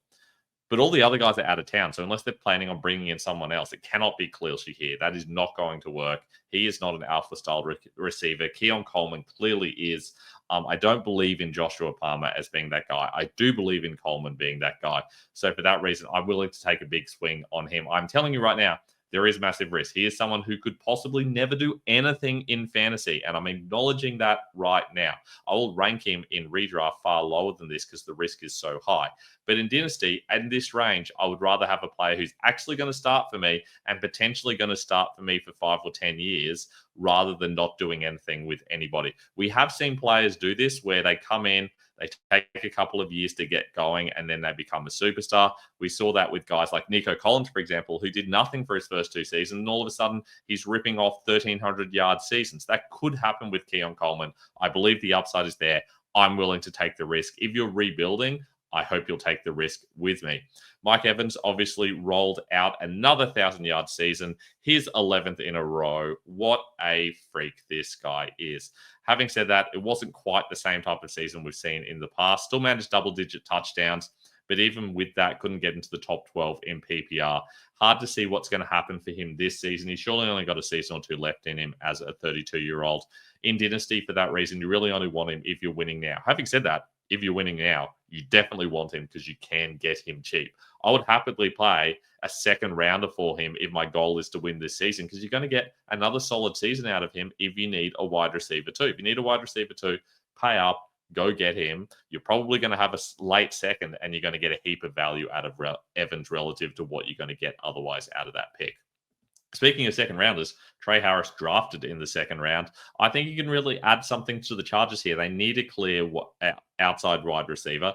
But all the other guys are out of town. So unless they're planning on bringing in someone else, it cannot be Clearly here. That is not going to work. He is not an alpha-style receiver. Keon Coleman clearly is. I don't believe in Joshua Palmer as being that guy. I do believe in Coleman being that guy. So for that reason, I'm willing to take a big swing on him. I'm telling you right now, there is massive risk. He is someone who could possibly never do anything in fantasy, and I'm acknowledging that right now. I will rank him in redraft far lower than this because the risk is so high. But in Dynasty, at this range, I would rather have a player who's actually going to start for me and potentially going to start for me for 5 or 10 years rather than not doing anything with anybody. We have seen players do this where they come in, they take a couple of years to get going, and then they become a superstar. We saw that with guys like Nico Collins, for example, who did nothing for his first 2 seasons, and all of a sudden he's ripping off 1,300-yard seasons. That could happen with Keon Coleman. I believe the upside is there. I'm willing to take the risk. If you're rebuilding, I hope you'll take the risk with me. Mike Evans obviously rolled out another 1,000-yard season, his 11th in a row. What a freak this guy is. Having said that, it wasn't quite the same type of season we've seen in the past. Still managed double-digit touchdowns, but even with that, couldn't get into the top 12 in PPR. Hard to see what's going to happen for him this season. He's surely only got a season or 2 left in him as a 32-year-old. In Dynasty, for that reason, you really only want him if you're winning now. Having said that, if you're winning now, you definitely want him because you can get him cheap. I would happily play a second rounder for him if my goal is to win this season because you're going to get another solid season out of him if you need a wide receiver too. If you need a wide receiver too, pay up, go get him. You're probably going to have a late second and you're going to get a heap of value out of Evans relative to what you're going to get otherwise out of that pick. Speaking of second rounders, Trey Harris drafted in the second round. I think you can really add something to the Chargers here. They need a clear outside wide receiver.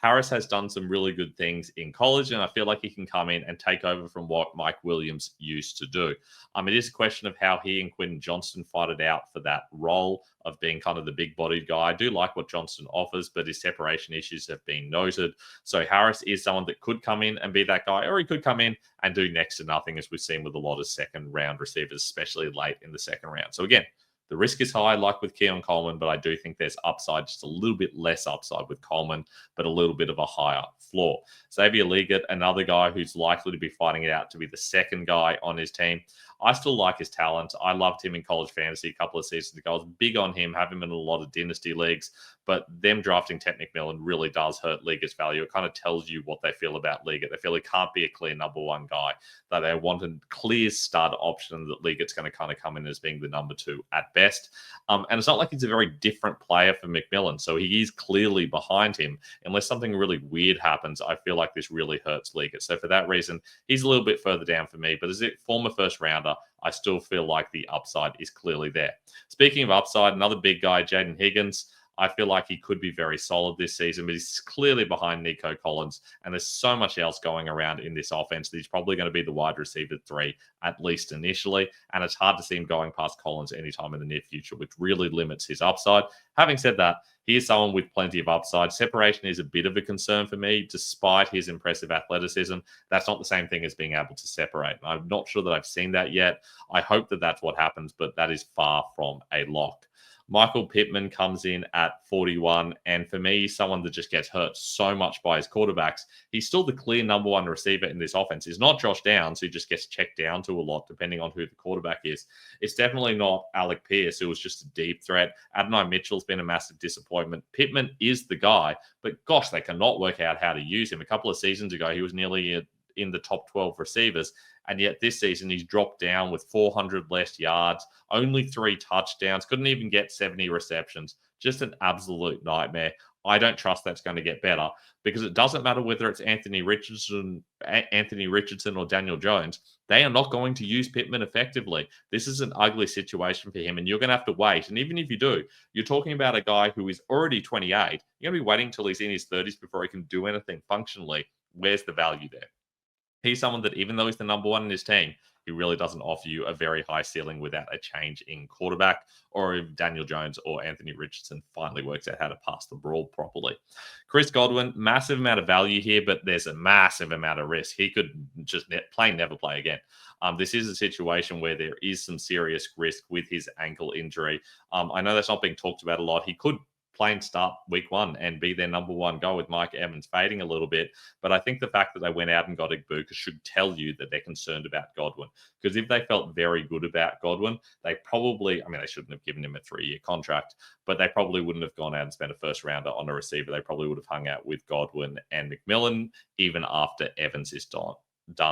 Harris has done some really good things in college, and I feel like he can come in and take over from what Mike Williams used to do. It is a question of how he and Quentin Johnston fight it out for that role of being kind of the big-bodied guy. I do like what Johnston offers, but his separation issues have been noted. So Harris is someone that could come in and be that guy, or he could come in and do next to nothing, as we've seen with a lot of second-round receivers, especially late in the second round. So again, the risk is high, like with Keon Coleman, but I do think there's upside, just a little bit less upside with Coleman, but a little bit of a higher floor. Xavier Legette, another guy who's likely to be fighting it out to be the second guy on his team. I still like his talent. I loved him in college fantasy a couple of seasons ago. I was big on him, have him in a lot of dynasty leagues, but them drafting Ted McMillan really does hurt Legette's value. It kind of tells you what they feel about Legette. They feel he can't be a clear number 1 guy, that they want a clear stud option that Legette's going to kind of come in as being the number 2 at best. And it's not like he's a very different player for McMillan, so he is clearly behind him. Unless something really weird happens, I feel like this really hurts Legette. So for that reason, he's a little bit further down for me, but as a former first rounder, I still feel like the upside is clearly there. Speaking of upside, another big guy, Jaden Higgins. I feel like he could be very solid this season, but he's clearly behind Nico Collins, and there's so much else going around in this offense that he's probably going to be the wide receiver 3, at least initially, and it's hard to see him going past Collins anytime in the near future, which really limits his upside. Having said that, he is someone with plenty of upside. Separation is a bit of a concern for me, despite his impressive athleticism. That's not the same thing as being able to separate. I'm not sure that I've seen that yet. I hope that that's what happens, but that is far from a lock. Michael Pittman comes in at 41. And for me, someone that just gets hurt so much by his quarterbacks, he's still the clear number one receiver in this offense. It's not Josh Downs, who just gets checked down to a lot, depending on who the quarterback is. It's definitely not Alec Pierce, who was just a deep threat. Adonai Mitchell's been a massive disappointment. Pittman is the guy, but gosh, they cannot work out how to use him. A couple of seasons ago, he was nearly in the top 12 receivers. And yet this season, he's dropped down with 400 less yards, only 3 touchdowns, couldn't even get 70 receptions. Just an absolute nightmare. I don't trust that's going to get better because it doesn't matter whether it's Anthony Richardson or Daniel Jones. They are not going to use Pittman effectively. This is an ugly situation for him, and you're going to have to wait. And even if you do, you're talking about a guy who is already 28. You're going to be waiting until he's in his 30s before he can do anything functionally. Where's the value there? He's someone that, even though he's the number one in his team, he really doesn't offer you a very high ceiling without a change in quarterback, or if Daniel Jones or Anthony Richardson finally works out how to pass the ball properly. Chris Godwin, massive amount of value here, but there's a massive amount of risk. He could just never play again. This is a situation where there is some serious risk with his ankle injury. I know that's not being talked about a lot. He could play and start week 1 and be their number one go with Mike Evans fading a little bit. But I think the fact that they went out and got Igbokwe should tell you that they're concerned about Godwin. Because if they felt very good about Godwin, they probably, they shouldn't have given him a 3-year contract, but they probably wouldn't have gone out and spent a first rounder on a receiver. They probably would have hung out with Godwin and McMillan even after Evans is done.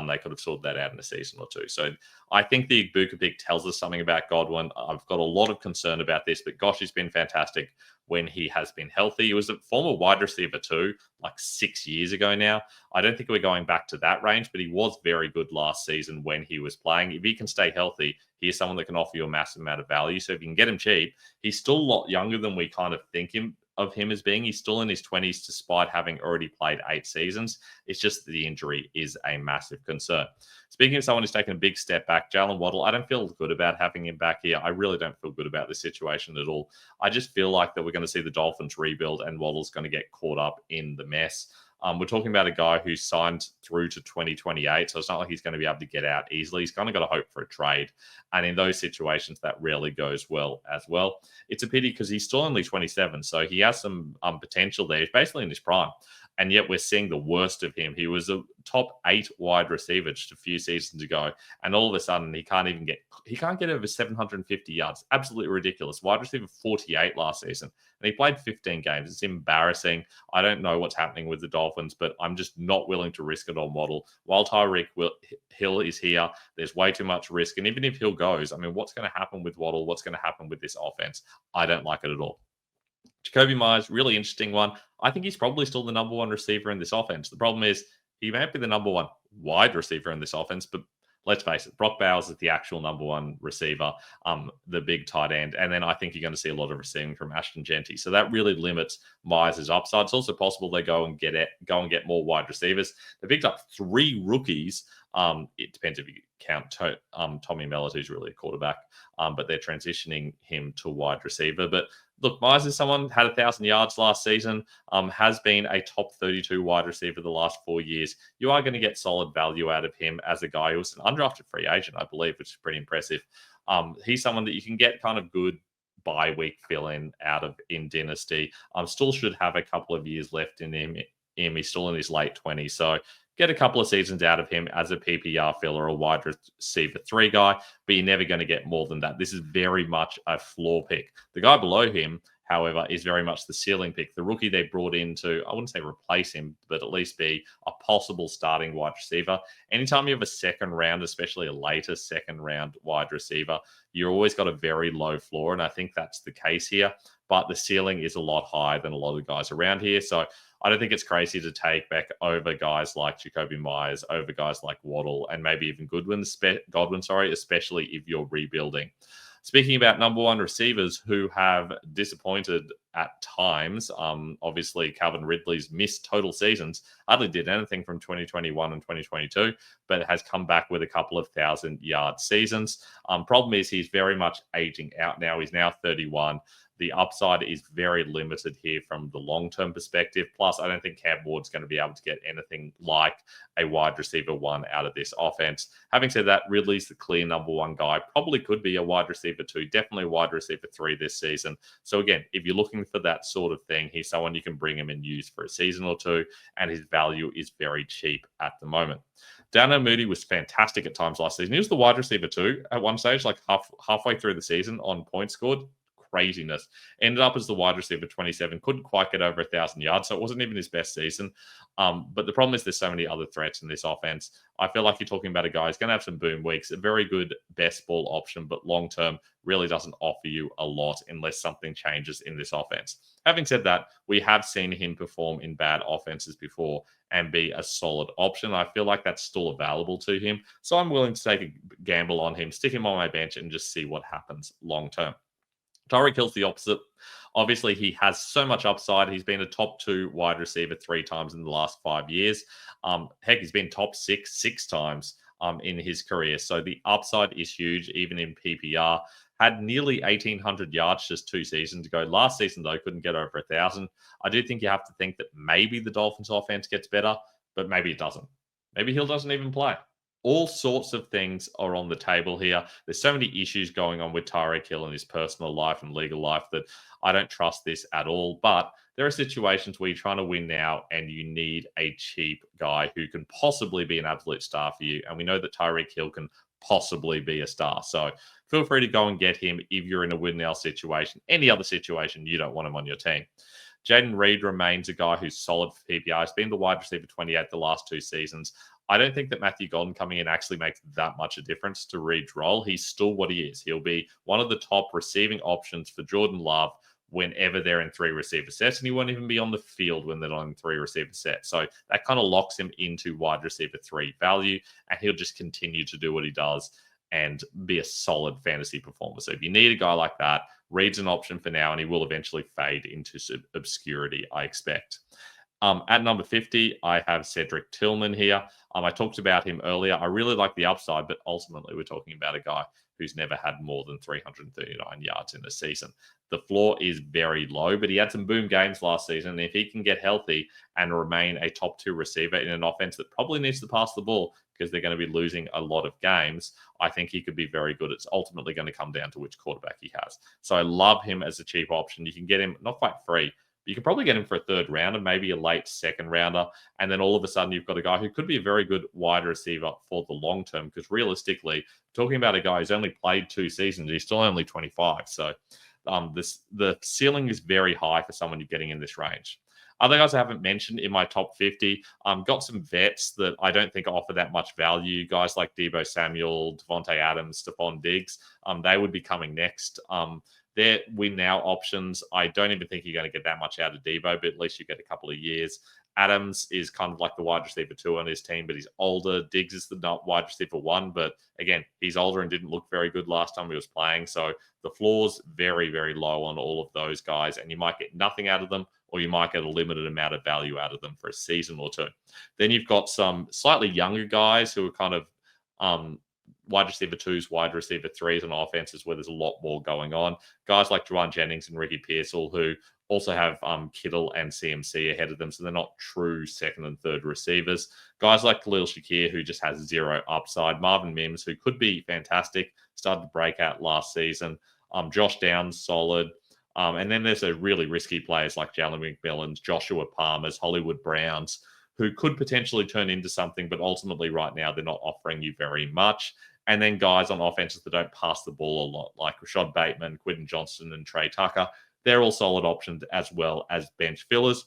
They could have sorted that out in a season or two. So I think the Igbokwe pick tells us something about Godwin. I've got a lot of concern about this, but gosh, he's been fantastic when he has been healthy. He was a former wide receiver too, like 6 years ago now. I don't think we're going back to that range, but he was very good last season when he was playing. If he can stay healthy, he is someone that can offer you a massive amount of value. So if you can get him cheap, he's still a lot younger than we kind of think of him as being. He's still in his 20s despite having already played 8 seasons. It's just the injury is a massive concern. Speaking of someone who's taken a big step back, Jalen Waddle, I don't feel good about having him back here. I really don't feel good about this situation at all. I just feel like that we're going to see the Dolphins rebuild and Waddle's going to get caught up in the mess. We're talking about a guy who signed through to 2028, so it's not like he's going to be able to get out easily. He's kind of got to hope for a trade. And in those situations, that rarely goes well as well. It's a pity because he's still only 27, so he has some potential there. He's basically in his prime. And yet we're seeing the worst of him. He was a top 8 wide receiver just a few seasons ago. And all of a sudden, he can't get over 750 yards. Absolutely ridiculous. Wide receiver 48 last season. And he played 15 games. It's embarrassing. I don't know what's happening with the Dolphins, but I'm just not willing to risk it on Waddle. While Tyreek Hill is here, there's way too much risk. And even if Hill goes, what's going to happen with Waddle? What's going to happen with this offense? I don't like it at all. Jakobi Meyers, really interesting one. I think he's probably still the number one receiver in this offense. The problem is he may be the number one wide receiver in this offense, but let's face it, Brock Bowers is the actual number one receiver, the big tight end. And then I think you're going to see a lot of receiving from Ashton Genty. So that really limits Myers' upside. It's also possible they go and get more wide receivers. They picked up 3 rookies. It depends if you count Tommy Mellott, who's really a quarterback, but they're transitioning him to wide receiver. But look, Myers is someone had 1,000 yards last season, has been a top 32 wide receiver the last 4 years. You are going to get solid value out of him as a guy who was an undrafted free agent, I believe, which is pretty impressive. He's someone that you can get kind of good bye week fill-in out of in Dynasty. Still should have a couple of years left in him. He's still in his late 20s, so get a couple of seasons out of him as a PPR filler, a wide receiver 3 guy, but you're never going to get more than that. This is very much a floor pick. The guy below him, however, is very much the ceiling pick. The rookie they brought in to, I wouldn't say replace him, but at least be a possible starting wide receiver. Anytime you have a second round, especially a later second round wide receiver, you've always got a very low floor, and I think that's the case here. But the ceiling is a lot higher than a lot of guys around here. So I don't think it's crazy to take back over guys like Jakobi Meyers, over guys like Waddle, and maybe even Godwin, especially if you're rebuilding. Speaking about number one receivers who have disappointed at times. Obviously, Calvin Ridley's missed total seasons. Hardly did anything from 2021 and 2022, but has come back with a couple of 1,000-yard seasons. Problem is he's very much aging out now. He's now 31. The upside is very limited here from the long-term perspective. Plus, I don't think Cam Ward's going to be able to get anything like a wide receiver 1 out of this offense. Having said that, Ridley's the clear number 1 guy. Probably could be a wide receiver 2, definitely a wide receiver 3 this season. So again, if you're looking for that sort of thing, he's someone you can bring him and use for a season or two, and his value is very cheap at the moment. Darnell Mooney was fantastic at times last season. He was the wide receiver 2 at one stage, like halfway through the season on points scored. Craziness. Ended up as the wide receiver 27, couldn't quite get over 1,000 yards, so it wasn't even his best season. But the problem is there's so many other threats in this offense. I feel like you're talking about a guy who's going to have some boom weeks, a very good best ball option, but long term really doesn't offer you a lot unless something changes in this offense. Having said that, we have seen him perform in bad offenses before and be a solid option. I feel like that's still available to him, so I'm willing to take a gamble on him, stick him on my bench, and just see what happens long term. Tyreek Hill's the opposite. Obviously, he has so much upside. He's been a top 2 wide receiver 3 times in the last 5 years. Heck, he's been top 6 times in his career. So the upside is huge, even in PPR. Had nearly 1,800 yards just 2 seasons ago. Last season, though, couldn't get over 1,000. I do think you have to think that maybe the Dolphins' offense gets better, but maybe it doesn't. Maybe Hill doesn't even play. All sorts of things are on the table here. There's so many issues going on with Tyreek Hill in his personal life and legal life that I don't trust this at all. But there are situations where you're trying to win now and you need a cheap guy who can possibly be an absolute star for you. And we know that Tyreek Hill can possibly be a star. So feel free to go and get him if you're in a win now situation. Any other situation, you don't want him on your team. Jaden Reed remains a guy who's solid for PPR. He's been the wide receiver 28 the last 2 seasons. I don't think that Matthew Golden coming in actually makes that much a difference to Reed's role. He's still what he is. He'll be one of the top receiving options for Jordan Love whenever they're in 3 receiver sets, and he won't even be on the field when they're not in 3 receiver sets. So that kind of locks him into wide receiver 3 value, and he'll just continue to do what he does and be a solid fantasy performer. So if you need a guy like that, Reed's an option for now, and he will eventually fade into obscurity, I expect. At number 50, I have Cedric Tillman here. I talked about him earlier. I really like the upside, but ultimately we're talking about a guy who's never had more than 339 yards in a season. The floor is very low, but he had some boom games last season. And if he can get healthy and remain a top 2 receiver in an offense that probably needs to pass the ball because they're going to be losing a lot of games, I think he could be very good. It's ultimately going to come down to which quarterback he has. So I love him as a cheap option. You can get him not quite free, you can probably get him for a 3rd rounder, maybe a late 2nd rounder. And then all of a sudden you've got a guy who could be a very good wide receiver for the long term. Because realistically, talking about a guy who's only played 2 seasons, he's still only 25. So the ceiling is very high for someone you're getting in this range. Other guys I haven't mentioned in my top 50, got some vets that I don't think offer that much value. Guys like Deebo Samuel, Devontae Adams, Stephon Diggs, they would be coming next. Their win now options, I don't even think you're going to get that much out of Deebo, but at least you get a couple of years. Adams is kind of like the wide receiver 2 on his team, but he's older. Diggs is the wide receiver 1, but again, he's older and didn't look very good last time he was playing. So the floor's very, very low on all of those guys, and you might get nothing out of them, or you might get a limited amount of value out of them for a season or 2. Then you've got some slightly younger guys who are kind of wide receiver 2s, wide receiver 3s on offenses where there's a lot more going on. Guys like Juwan Jennings and Ricky Pearsall, who also have Kittle and CMC ahead of them, so they're not true 2nd and 3rd receivers. Guys like Khalil Shakir, who just has 0 upside. Marvin Mims, who could be fantastic, started to break out last season. Josh Downs, solid. And then there's a really risky players like Jalen McMillan's, Joshua Palmer's, Hollywood Browns, who could potentially turn into something, but ultimately right now they're not offering you very much. And then guys on offenses that don't pass the ball a lot, like Rashad Bateman, Quentin Johnston, and Trey Tucker. They're all solid options as well as bench fillers.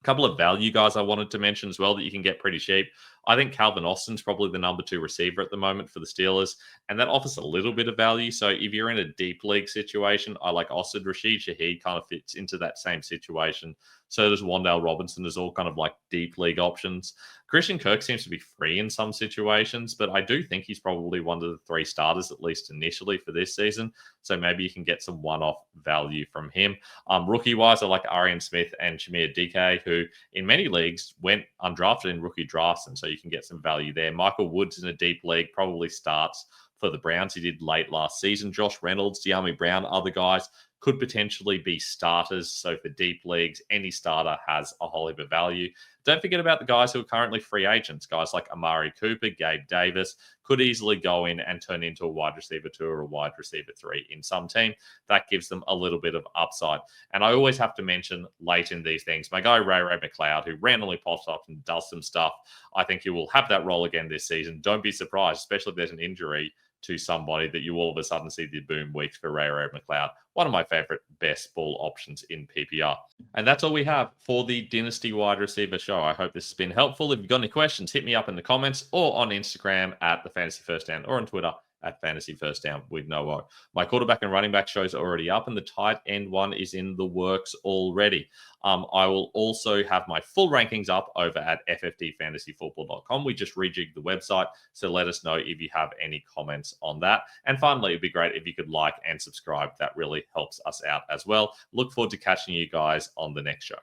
A couple of value guys I wanted to mention as well that you can get pretty cheap. I think Calvin Austin's probably the number 2 receiver at the moment for the Steelers, and that offers a little bit of value. So if you're in a deep league situation, I like Austin. Rashid Shaheed kind of fits into that same situation. So does Wan'Dale Robinson. There's all kind of like deep league options. Christian Kirk seems to be free in some situations, but I do think he's probably one of the 3 starters, at least initially for this season. So maybe you can get some one-off value from him. Rookie-wise, I like Arian Smith and Shamir DK, who in many leagues went undrafted in rookie drafts, and so you can get some value there. Michael Woods in a deep league probably starts for the Browns. He did late last season. Josh Reynolds, De'Ami Brown, other guys could potentially be starters. So for deep leagues, any starter has a whole heap of value. Don't forget about the guys who are currently free agents. Guys like Amari Cooper, Gabe Davis could easily go in and turn into a wide receiver 2 or a wide receiver 3 in some team. That gives them a little bit of upside. And I always have to mention late in these things, my guy Ray McLeod, who randomly pops up and does some stuff. I think he will have that role again this season. Don't be surprised, especially if there's an injury to somebody, that you all of a sudden see the boom weeks for Ray McLeod. One of my favorite best ball options in PPR. And that's all we have for the Dynasty wide receiver show. I hope this has been helpful. If you've got any questions, hit me up in the comments or on Instagram at the Fantasy First Down or on Twitter at Fantasy First Down with no O. My quarterback and running back shows are already up, and the tight end one is in the works already. I will also have my full rankings up over at ffdfantasyfootball.com. We just rejigged the website, so let us know if you have any comments on that. And finally, it'd be great if you could like and subscribe. That really helps us out as well. Look forward to catching you guys on the next show.